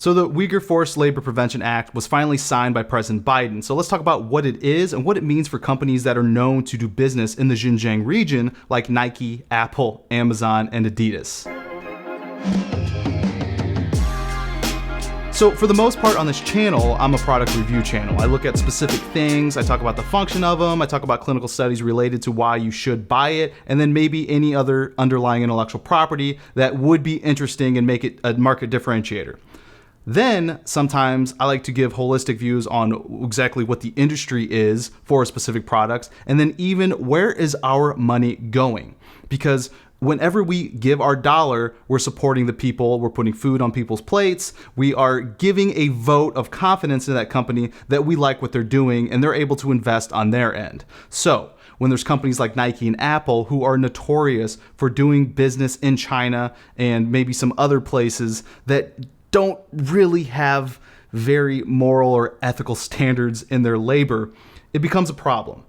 So the Uyghur Forced Labor Prevention Act was finally signed by President Biden. So let's talk about what it is and what it means for companies that are known to do business in the Xinjiang region, like Nike, Apple, Amazon, and Adidas. So for the most part on this channel, I'm a product review channel. I look at specific things, I talk about the function of them, I talk about clinical studies related to why you should buy it, and then maybe any other underlying intellectual property that would be interesting and make it a market differentiator. Then sometimes I like to give holistic views on exactly what the industry is for specific products, and then even where is our money going? Because whenever we give our dollar, we're supporting the people, we're putting food on people's plates, we are giving a vote of confidence in that company that we like what they're doing and they're able to invest on their end. So when there's companies like Nike and Apple who are notorious for doing business in China and maybe some other places that don't really have very moral or ethical standards in their labor, it becomes a problem.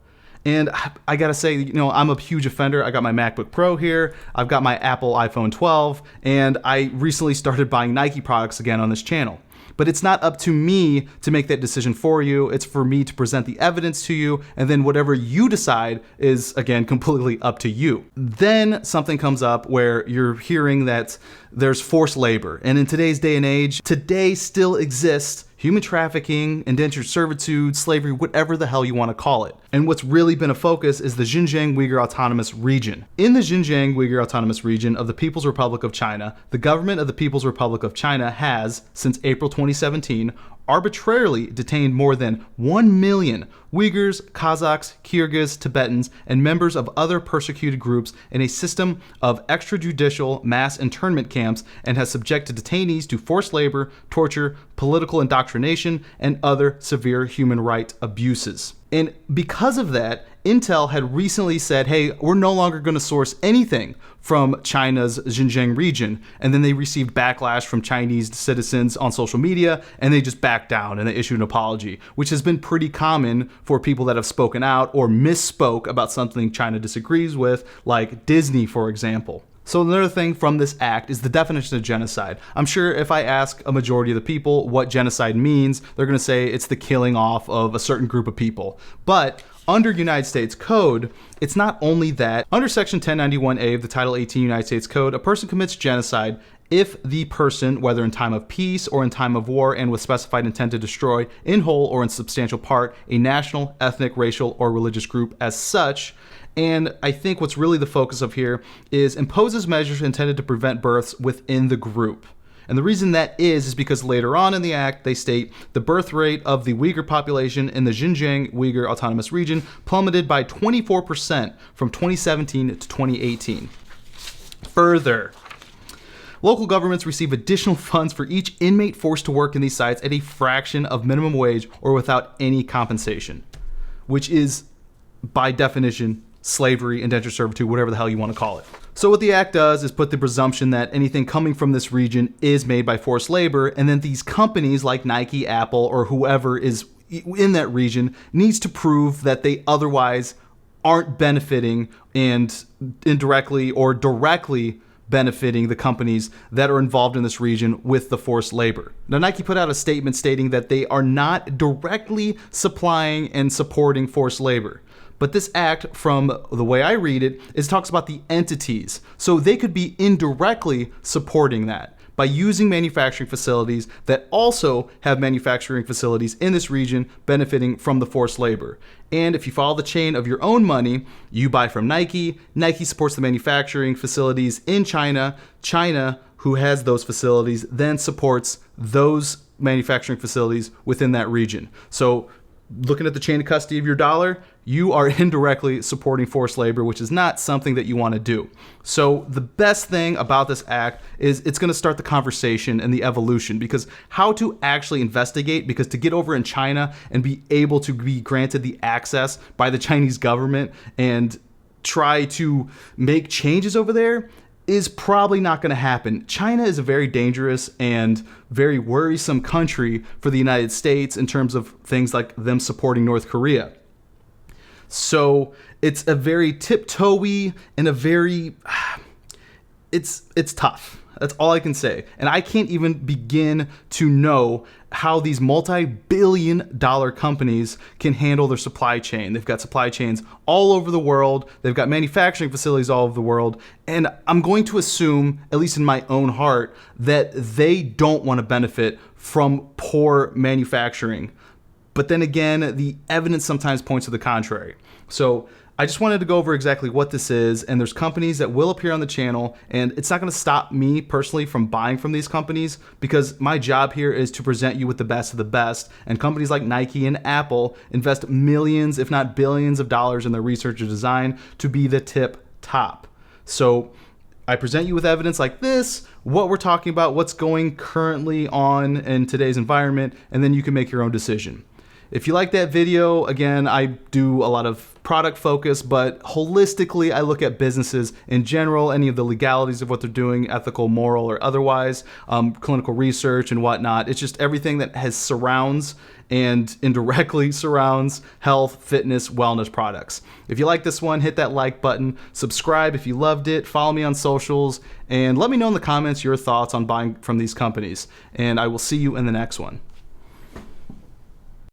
And I gotta say, I'm a huge offender. I got my MacBook Pro here, I've got my Apple iPhone 12, and I recently started buying Nike products again on this channel. But it's not up to me to make that decision for you. It's for me to present the evidence to you, and then whatever you decide is, again, completely up to you. Then something comes up where you're hearing that there's forced labor. And in today's day and age, today still exists human trafficking, indentured servitude, slavery, whatever the hell you want to call it. And what's really been a focus is the Xinjiang Uyghur Autonomous Region. In the Xinjiang Uyghur Autonomous Region of the People's Republic of China, the government of the People's Republic of China has, since April 2017, arbitrarily detained more than 1 million Uyghurs, Kazakhs, Kyrgyz, Tibetans, and members of other persecuted groups in a system of extrajudicial mass internment camps, and has subjected detainees to forced labor, torture, political indoctrination, and other severe human rights abuses. And because of that, Intel had recently said, hey, we're no longer going to source anything from China's Xinjiang region. And then they received backlash from Chinese citizens on social media, and they just backed down and they issued an apology, which has been pretty common for people that have spoken out or misspoke about something China disagrees with, like Disney, for example. So another thing from this act is the definition of genocide. I'm sure if I ask a majority of the people what genocide means, they're going to say it's the killing off of a certain group of people. But under United States Code, it's not only that. Under Section 1091A of the Title 18 United States Code, a person commits genocide if the person, whether in time of peace or in time of war and with specified intent to destroy, in whole or in substantial part, a national, ethnic, racial, or religious group as such. And I think what's really the focus of here is imposes measures intended to prevent births within the group. And the reason that is because later on in the act, they state the birth rate of the Uyghur population in the Xinjiang Uyghur Autonomous Region plummeted by 24% from 2017 to 2018. Further, local governments receive additional funds for each inmate forced to work in these sites at a fraction of minimum wage or without any compensation, which is, by definition, slavery, indentured servitude, whatever the hell you want to call it. So what the act does is put the presumption that anything coming from this region is made by forced labor, and then these companies like Nike, Apple, or whoever is in that region needs to prove that they otherwise aren't benefiting and indirectly or directly benefiting the companies that are involved in this region with the forced labor. Now, Nike put out a statement stating that they are not directly supplying and supporting forced labor. But this act, from the way I read it, talks about the entities. So they could be indirectly supporting that by using manufacturing facilities that also have manufacturing facilities in this region benefiting from the forced labor. And if you follow the chain of your own money, you buy from Nike, Nike supports the manufacturing facilities in China, China, who has those facilities, then supports those manufacturing facilities within that region. So looking at the chain of custody of your dollar, you are indirectly supporting forced labor, which is not something that you want to do. So the best thing about this act is it's going to start the conversation and the evolution, because how to actually investigate, because to get over in China and be able to be granted the access by the Chinese government and try to make changes over there is probably not going to happen. China is a very dangerous and very worrisome country for the United States in terms of things like them supporting North Korea. So it's a very tiptoey and a very, it's tough. That's all I can say. And I can't even begin to know how these multi-billion-dollar companies can handle their supply chain. They've got supply chains all over the world. They've got manufacturing facilities all over the world. And I'm going to assume, at least in my own heart, that they don't want to benefit from poor manufacturing. But then again, the evidence sometimes points to the contrary. So I just wanted to go over exactly what this is, and there's companies that will appear on the channel, and it's not going to stop me personally from buying from these companies, because my job here is to present you with the best of the best, and companies like Nike and Apple invest millions, if not billions of dollars in their research and design to be the tip top. So I present you with evidence like this, what we're talking about, what's going currently on in today's environment, and then you can make your own decision. If you like that video, again, I do a lot of product focus, but holistically, I look at businesses in general, any of the legalities of what they're doing, ethical, moral, or otherwise, clinical research and whatnot. It's just everything that surrounds and indirectly surrounds health, fitness, wellness products. If you like this one, hit that like button, subscribe if you loved it, follow me on socials, and let me know in the comments your thoughts on buying from these companies. And I will see you in the next one.